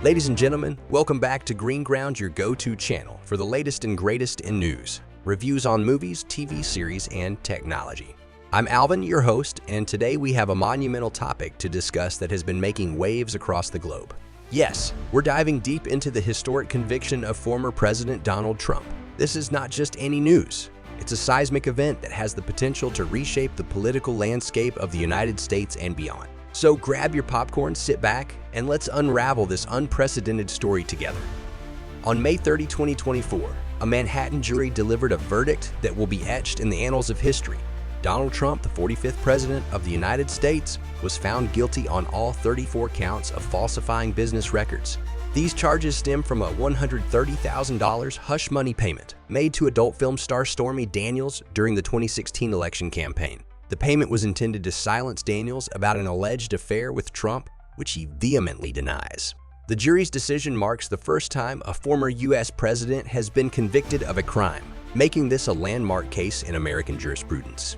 Ladies and gentlemen, welcome back to Green Ground, your go-to channel for the latest and greatest in news, reviews on movies, TV series, and technology. I'm Alvin, your host, and today we have a monumental topic to discuss that has been making waves across the globe. Yes, we're diving deep into the historic conviction of former President Donald Trump. This is not just any news. It's a seismic event that has the potential to reshape the political landscape of the United States and beyond. So grab your popcorn, sit back, and let's unravel this unprecedented story together. On May 30, 2024, a Manhattan jury delivered a verdict that will be etched in the annals of history. Donald Trump, the 45th President of the United States, was found guilty on all 34 counts of falsifying business records. These charges stem from a $130,000 hush money payment made to adult film star Stormy Daniels during the 2016 election campaign. The payment was intended to silence Daniels about an alleged affair with Trump, which he vehemently denies. The jury's decision marks the first time a former U.S. president has been convicted of a crime, making this a landmark case in American jurisprudence.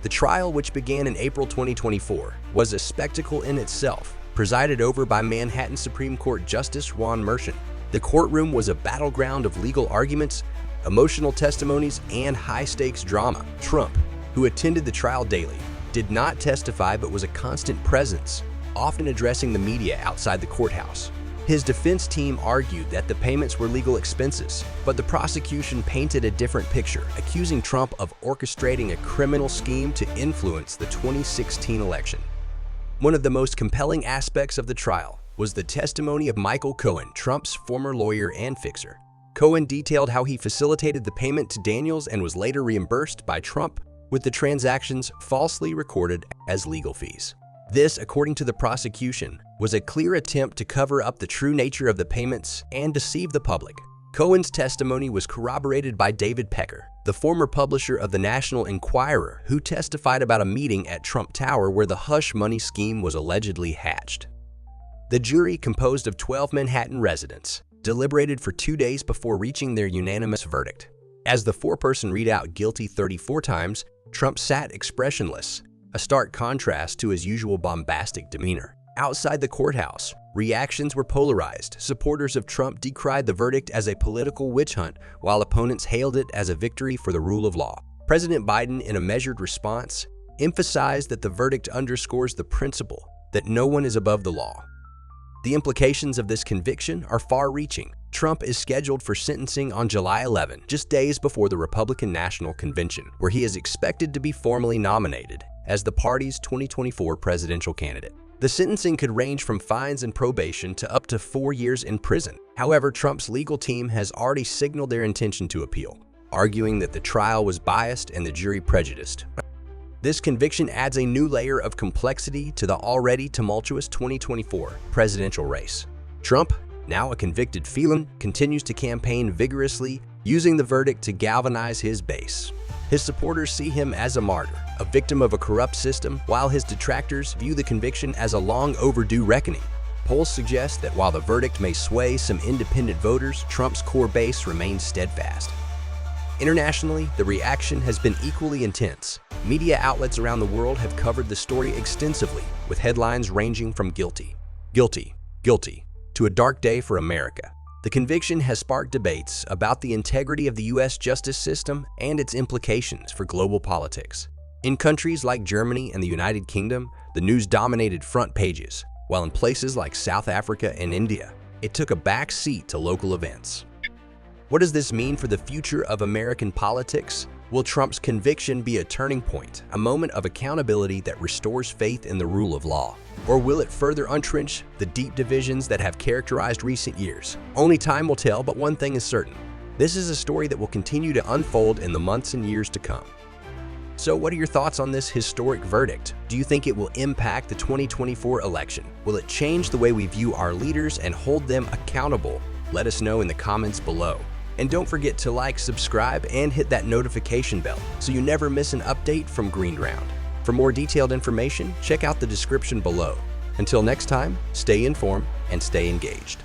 The trial, which began in April 2024, was a spectacle in itself, presided over by Manhattan Supreme Court Justice Juan Merchan. The courtroom was a battleground of legal arguments, emotional testimonies, and high-stakes drama. Trump, who attended the trial daily, did not testify but was a constant presence, often addressing the media outside the courthouse. His defense team argued that the payments were legal expenses, but the prosecution painted a different picture, accusing Trump of orchestrating a criminal scheme to influence the 2016 election. One of the most compelling aspects of the trial was the testimony of Michael Cohen, Trump's former lawyer and fixer. Cohen detailed how he facilitated the payment to Daniels and was later reimbursed by Trump, with the transactions falsely recorded as legal fees. This, according to the prosecution, was a clear attempt to cover up the true nature of the payments and deceive the public. Cohen's testimony was corroborated by David Pecker, the former publisher of the National Enquirer, who testified about a meeting at Trump Tower where the hush money scheme was allegedly hatched. The jury, composed of 12 Manhattan residents, deliberated for 2 days before reaching their unanimous verdict. As the four-person readout guilty 34 times, Trump sat expressionless, a stark contrast to his usual bombastic demeanor. Outside the courthouse, reactions were polarized. Supporters of Trump decried the verdict as a political witch hunt, while opponents hailed it as a victory for the rule of law. President Biden, in a measured response, emphasized that the verdict underscores the principle that no one is above the law. The implications of this conviction are far-reaching. Trump is scheduled for sentencing on July 11, just days before the Republican National Convention, where he is expected to be formally nominated as the party's 2024 presidential candidate. The sentencing could range from fines and probation to up to 4 years in prison. However, Trump's legal team has already signaled their intention to appeal, arguing that the trial was biased and the jury prejudiced. This conviction adds a new layer of complexity to the already tumultuous 2024 presidential race. Trump, now a convicted felon, continues to campaign vigorously, using the verdict to galvanize his base. His supporters see him as a martyr, a victim of a corrupt system, while his detractors view the conviction as a long overdue reckoning. Polls suggest that while the verdict may sway some independent voters, Trump's core base remains steadfast. Internationally, the reaction has been equally intense. Media outlets around the world have covered the story extensively, with headlines ranging from guilty, guilty, guilty, to a dark day for America. The conviction has sparked debates about the integrity of the U.S. justice system and its implications for global politics. In countries like Germany and the United Kingdom, the news dominated front pages, while in places like South Africa and India, it took a back seat to local events. What does this mean for the future of American politics? Will Trump's conviction be a turning point, a moment of accountability that restores faith in the rule of law? Or will it further entrench the deep divisions that have characterized recent years? Only time will tell, but one thing is certain. This is a story that will continue to unfold in the months and years to come. So what are your thoughts on this historic verdict? Do you think it will impact the 2024 election? Will it change the way we view our leaders and hold them accountable? Let us know in the comments below. And don't forget to like, subscribe, and hit that notification bell so you never miss an update from Green Ground. For more detailed information, check out the description below. Until next time, stay informed and stay engaged.